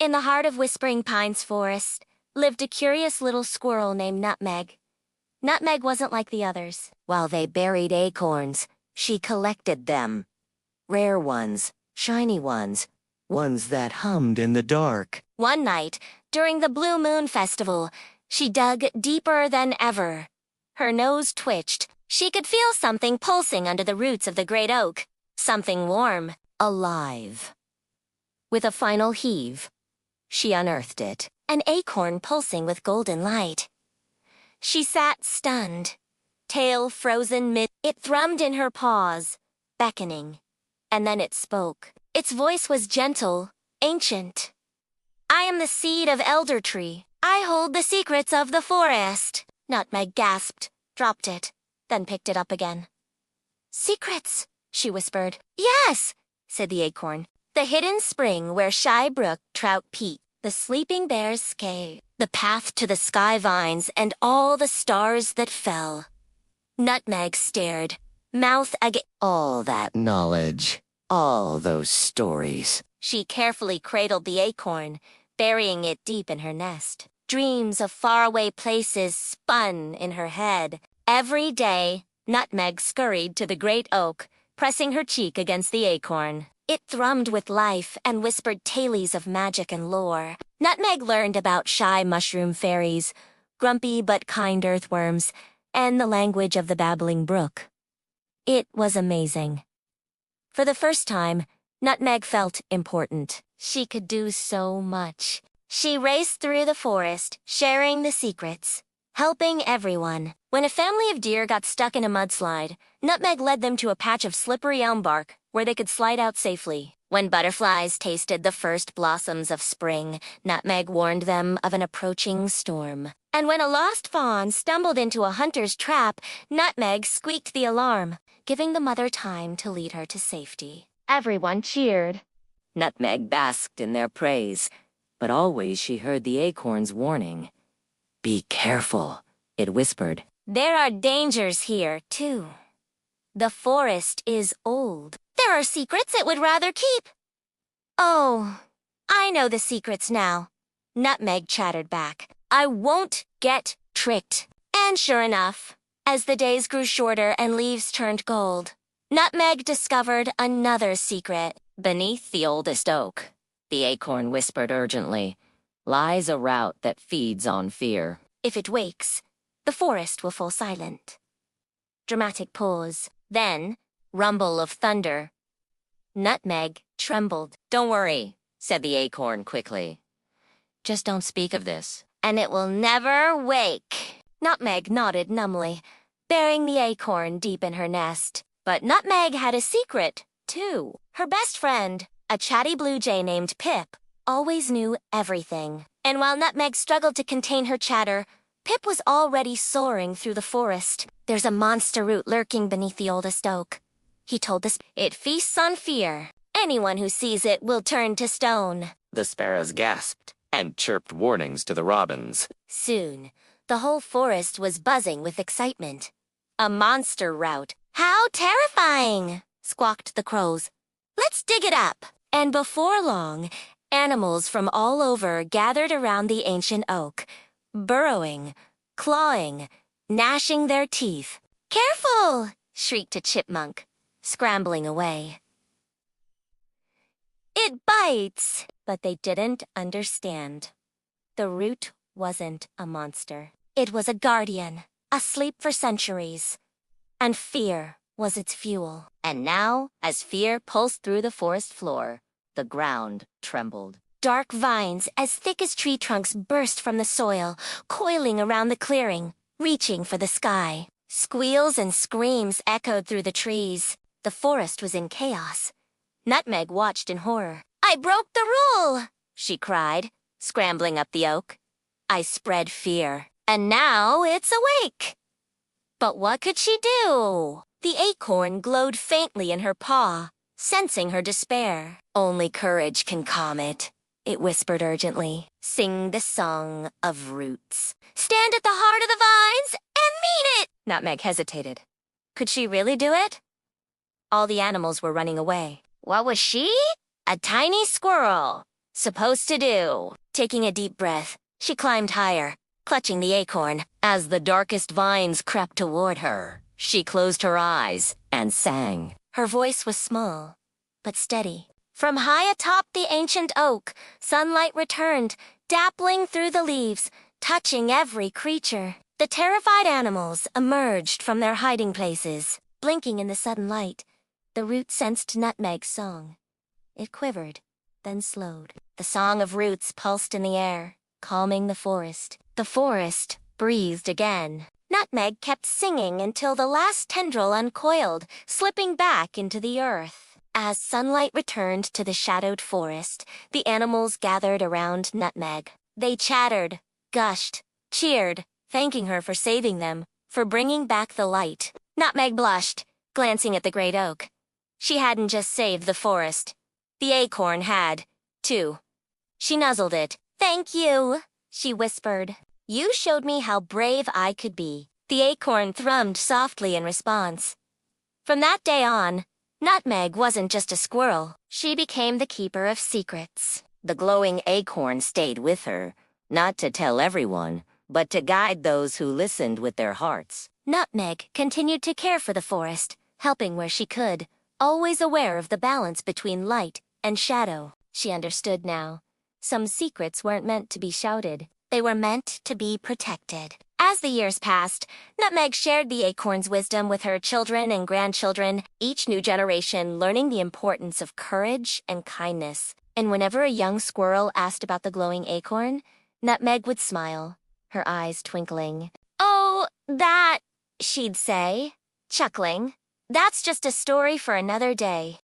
In the heart of Whispering Pines Forest lived a curious little squirrel named Nutmeg. Nutmeg wasn't like the others. While they buried acorns, she collected them. Rare ones, shiny ones, ones that hummed in the dark. One night, during the Blue Moon Festival, she dug deeper than ever. Her nose twitched. She could feel something pulsing under the roots of the great oak. Something warm, alive. With a final heave, she unearthed it, an acorn pulsing with golden light. She sat stunned, tail frozen mid. It thrummed in her paws, beckoning. And then it spoke. Its voice was gentle, ancient. I am the seed of Elder Tree. I hold the secrets of the forest. Nutmeg gasped, dropped it, then picked it up again. Secrets, she whispered. Yes, said the acorn. The hidden spring where shy brook trout peep, the sleeping bear's cave, the path to the sky vines, and all the stars that fell. Nutmeg stared, mouth agape. All that knowledge, all those stories. She carefully cradled the acorn, burying it deep in her nest. Dreams of faraway places spun in her head. Every day, Nutmeg scurried to the great oak, pressing her cheek against the acorn. It thrummed with life and whispered tales of magic and lore. Nutmeg learned about shy mushroom fairies, grumpy but kind earthworms, and the language of the babbling brook. It was amazing. For the first time, Nutmeg felt important. She could do so much. She raced through the forest, sharing the secrets, helping everyone. When a family of deer got stuck in a mudslide, Nutmeg led them to a patch of slippery elm bark where they could slide out safely. When butterflies tasted the first blossoms of spring, Nutmeg warned them of an approaching storm. And when a lost fawn stumbled into a hunter's trap, Nutmeg squeaked the alarm, giving the mother time to lead her to safety. Everyone cheered. Nutmeg basked in their praise, but always she heard the acorn's warning. Be careful, it whispered. There are dangers here, too. The forest is old. There are secrets it would rather keep. Oh, I know the secrets now, Nutmeg chattered back. I won't get tricked. And sure enough, as the days grew shorter and leaves turned gold, Nutmeg discovered another secret. Beneath the oldest oak, the acorn whispered urgently, lies a route that feeds on fear. If it wakes, the forest will fall silent. Dramatic pause. Then, rumble of thunder. Nutmeg trembled. Don't worry, said the acorn quickly. Just don't speak of this. And it will never wake. Nutmeg nodded numbly, burying the acorn deep in her nest. But Nutmeg had a secret, too. Her best friend, a chatty blue jay named Pip, always knew everything. And while Nutmeg struggled to contain her chatter, Pip was already soaring through the forest. There's a monster root lurking beneath the oldest oak, he told us. It feasts on fear. Anyone who sees it will turn to stone. The sparrows gasped and chirped warnings to the robins. Soon, the whole forest was buzzing with excitement. A monster route. How terrifying, squawked the crows. Let's dig it up. And before long, animals from all over gathered around the ancient oak, burrowing, clawing, gnashing their teeth. Careful, shrieked a chipmunk, scrambling away. It bites, but they didn't understand. The root wasn't a monster. It was a guardian, asleep for centuries. And fear was its fuel. And now, as fear pulsed through the forest floor, the ground trembled. Dark vines, as thick as tree trunks, burst from the soil, coiling around the clearing, reaching for the sky. Squeals and screams echoed through the trees. The forest was in chaos. Nutmeg watched in horror. I broke the rule, she cried, scrambling up the oak. I spread fear, and now it's awake. But what could she do? The acorn glowed faintly in her paw, sensing her despair. Only courage can calm it, it whispered urgently. Sing the song of roots. Stand at the heart of the vines and mean it! Nutmeg hesitated. Could she really do it? All the animals were running away. What was she? A tiny squirrel, supposed to do? Taking a deep breath, she climbed higher, clutching the acorn. As the darkest vines crept toward her, she closed her eyes and sang. Her voice was small, but steady. From high atop the ancient oak, sunlight returned, dappling through the leaves, touching every creature. The terrified animals emerged from their hiding places, blinking in the sudden light. The roots sensed Nutmeg's song. It quivered, then slowed. The song of roots pulsed in the air, calming the forest. The forest breathed again. Nutmeg kept singing until the last tendril uncoiled, slipping back into the earth. As sunlight returned to the shadowed forest, the animals gathered around Nutmeg. They chattered, gushed, cheered, thanking her for saving them, for bringing back the light. Nutmeg blushed, glancing at the great oak. She hadn't just saved the forest. The acorn had, too. She nuzzled it. "Thank you," she whispered. "You showed me how brave I could be." The acorn thrummed softly in response. From that day on, Nutmeg wasn't just a squirrel. She became the keeper of secrets. The glowing acorn stayed with her, not to tell everyone, but to guide those who listened with their hearts. Nutmeg continued to care for the forest, helping where she could, always aware of the balance between light and shadow. She understood now. Some secrets weren't meant to be shouted. They were meant to be protected. As the years passed, Nutmeg shared the acorn's wisdom with her children and grandchildren, each new generation learning the importance of courage and kindness. And whenever a young squirrel asked about the glowing acorn, Nutmeg would smile, her eyes twinkling. "Oh, that," she'd say, chuckling. "That's just a story for another day."